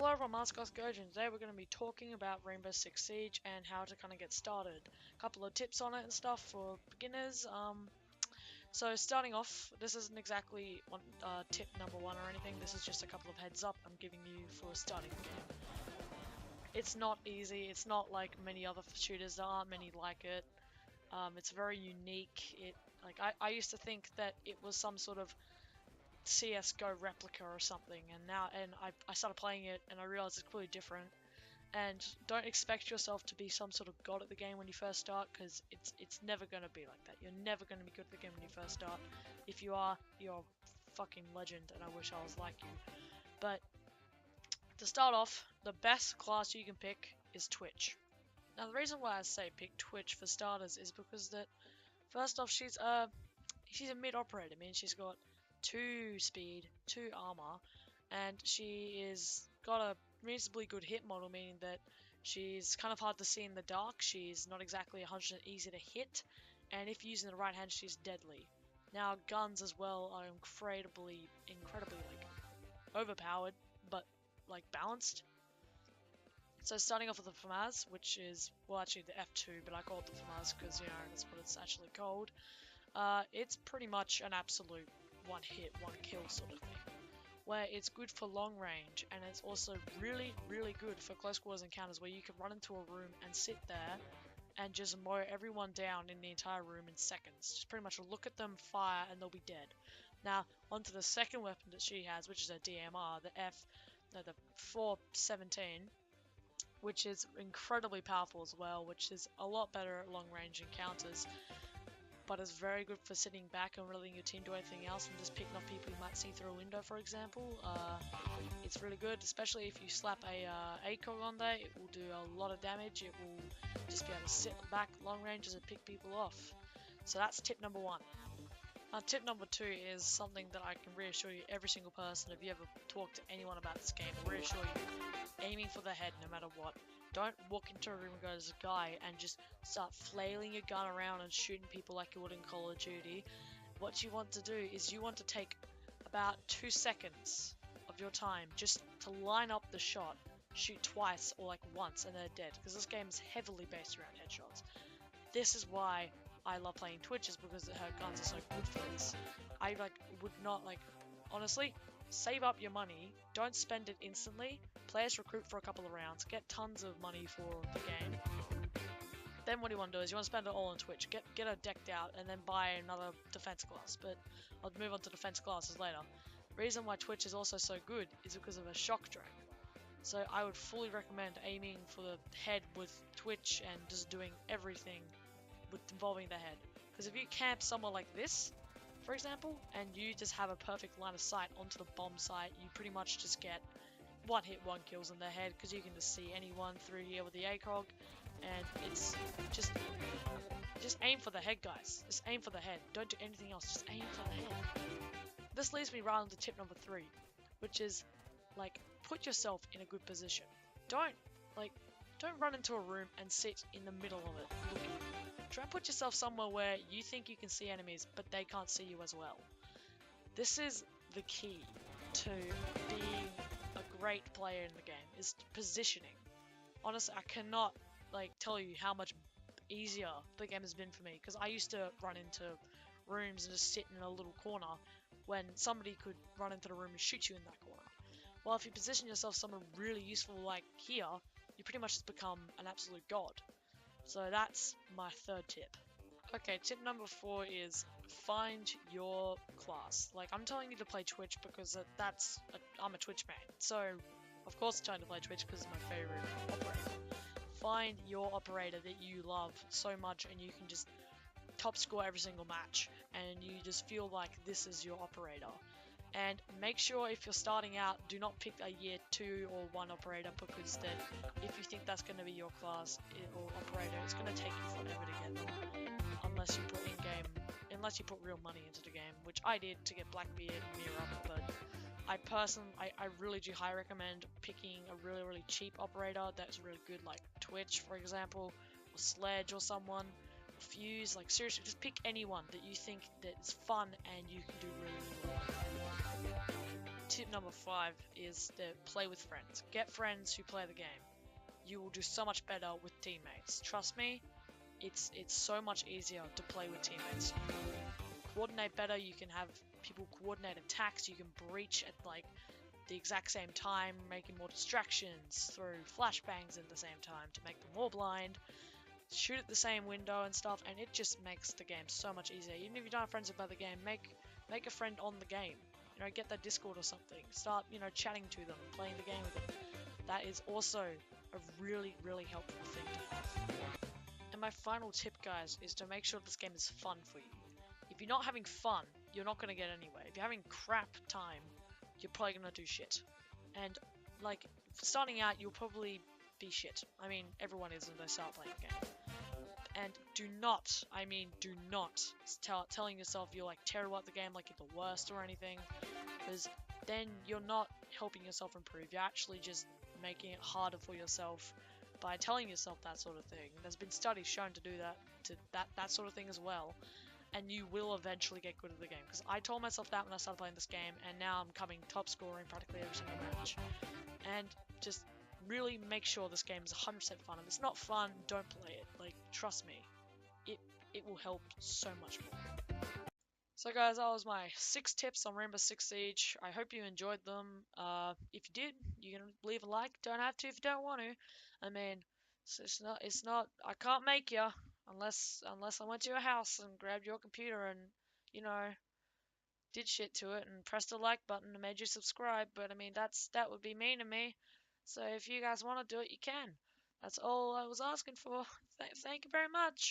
Hello everyone, Mascot Gurgeon. Today we're going to be talking about Rainbow Six Siege and how to kind of get started. A couple of tips on it and stuff for beginners. So starting off, this isn't exactly tip number one or anything. This is just a couple of heads up I'm giving you for starting the game. It's not easy. It's not like many other shooters. There aren't many like it. It's very unique. I used to think that it was some sort of CS:GO replica or something, and I started playing it and I realized it's completely different. And don't expect yourself to be some sort of god at the game when you first start, because it's never going to be like that. You're never going to be good at the game when you first start. If you are, you're a fucking legend, and I wish I was like you. But to start off, the best class you can pick is Twitch. Now the reason why I say pick Twitch for starters is because that first off, she's a mid operator. I mean, she's got 2 speed, 2 armor, and she is got a reasonably good hit model, meaning that she's kind of hard to see in the dark. She's not exactly 100% easy to hit, and if using the right hand, she's deadly. Now guns as well are incredibly like overpowered, but like balanced. So starting off with the FAMAS, which is, well, actually the F2, but I call it the FAMAS because, you know, that's what it's actually called. It's pretty much an absolute one hit, one kill sort of thing, where it's good for long range, and it's also really, really good for close quarters encounters where you can run into a room and sit there and just mow everyone down in the entire room in seconds. Just pretty much look at them, fire, and they'll be dead. Now, onto the second weapon that she has, which is a DMR, the 417, which is incredibly powerful as well, which is a lot better at long range encounters, but it's very good for sitting back and letting your team do anything else and just picking off people you might see through a window, for example. It's really good, especially if you slap a ACOG on there. It will do a lot of damage. It will just be able to sit back long ranges and pick people off. So that's tip number 1. Tip number 2 is something that I can reassure you, every single person, if you ever talk to anyone about this game, will reassure you, aiming for the head no matter what. Don't walk into a room and go, there's a guy, and just start flailing your gun around and shooting people like you would in Call of Duty. What you want to do is you want to take about 2 seconds of your time just to line up the shot, shoot twice or like once, and they're dead, because this game is heavily based around headshots. This is why I love playing Twitch, is because her guns are so good for this. I would not, honestly, save up your money, don't spend it instantly. Players recruit for a couple of rounds, get tons of money for the game. Then what you want to do is you want to spend it all on Twitch, get it decked out, and then buy another defense class. But I'll move on to defense classes later. The reason why Twitch is also so good is because of a shock drag. So I would fully recommend aiming for the head with Twitch and just doing everything involving the head. Because if you camp somewhere like this, for example, and you just have a perfect line of sight onto the bomb site, you pretty much just get 1 hit, 1 kills in the head, because you can just see anyone through here with the ACOG, and it's just aim for the head, guys. Just aim for the head. Don't do anything else. Just aim for the head. This leads me right on to tip number 3, which is put yourself in a good position. Don't run into a room and sit in the middle of it looking. Try and put yourself somewhere where you think you can see enemies, but they can't see you as well. This is the key to being a great player in the game, is positioning. Honestly, I cannot tell you how much easier the game has been for me, because I used to run into rooms and just sit in a little corner when somebody could run into the room and shoot you in that corner. Well, if you position yourself somewhere really useful like here, you pretty much just become an absolute god. So that's my 3rd tip. Okay, tip number 4 is find your class. I'm telling you to play Twitch because I'm a Twitch man. So, of course I'm trying to play Twitch because it's my favorite operator. Find your operator that you love so much and you can just top score every single match, and you just feel like this is your operator. And make sure if you're starting out, do not pick a year 2 or 1 operator, because then if you think that's going to be your class or operator, it's going to take you forever to get them, unless you put real money into the game, which I did to get Blackbeard and Mirror Up. But I really do highly recommend picking a really, really cheap operator that's really good, like Twitch, for example, or Sledge or someone, or Fuse. Seriously, just pick anyone that you think that is fun and you can do really, really well. tip number 5 is to play with friends. Get friends who play the game. You will do so much better with teammates. Trust me, it's so much easier to play with teammates. Coordinate better. You can have people coordinate attacks. You can breach at like the exact same time, making more distractions, throw flashbangs at the same time to make them more blind, shoot at the same window and stuff, and it just makes the game so much easier. Even if you don't have friends about the game, make a friend on the game. You know, get their Discord or something. Start, you know, chatting to them, playing the game with them. That is also a really, really helpful thing to have. And my final tip, guys, is to make sure this game is fun for you. If you're not having fun, you're not going to get anywhere. If you're having crap time, you're probably going to do shit. And, like, starting out, you'll probably be shit. I mean, everyone is when they start playing the game. And do not, I mean, do not telling yourself you're, like, terrible at the game, like you're the worst or anything. Because then you're not helping yourself improve. You're actually just making it harder for yourself by telling yourself that sort of thing. There's been studies shown to do that sort of thing as well. And you will eventually get good at the game. Because I told myself that when I started playing this game, and now I'm coming top scorer in practically every single match. And just really make sure this game is 100% fun. If it's not fun, don't play it. Like, trust me, it will help so much more. So guys, that was my 6 tips on Rainbow Six Siege. I hope you enjoyed them. If you did, you can leave a like. Don't have to if you don't want to. I mean, it's not. I can't make you unless I went to your house and grabbed your computer and, you know, did shit to it and pressed the like button and made you subscribe. But I mean, that would be mean to me. So if you guys want to do it, you can. That's all I was asking for. Thank you very much.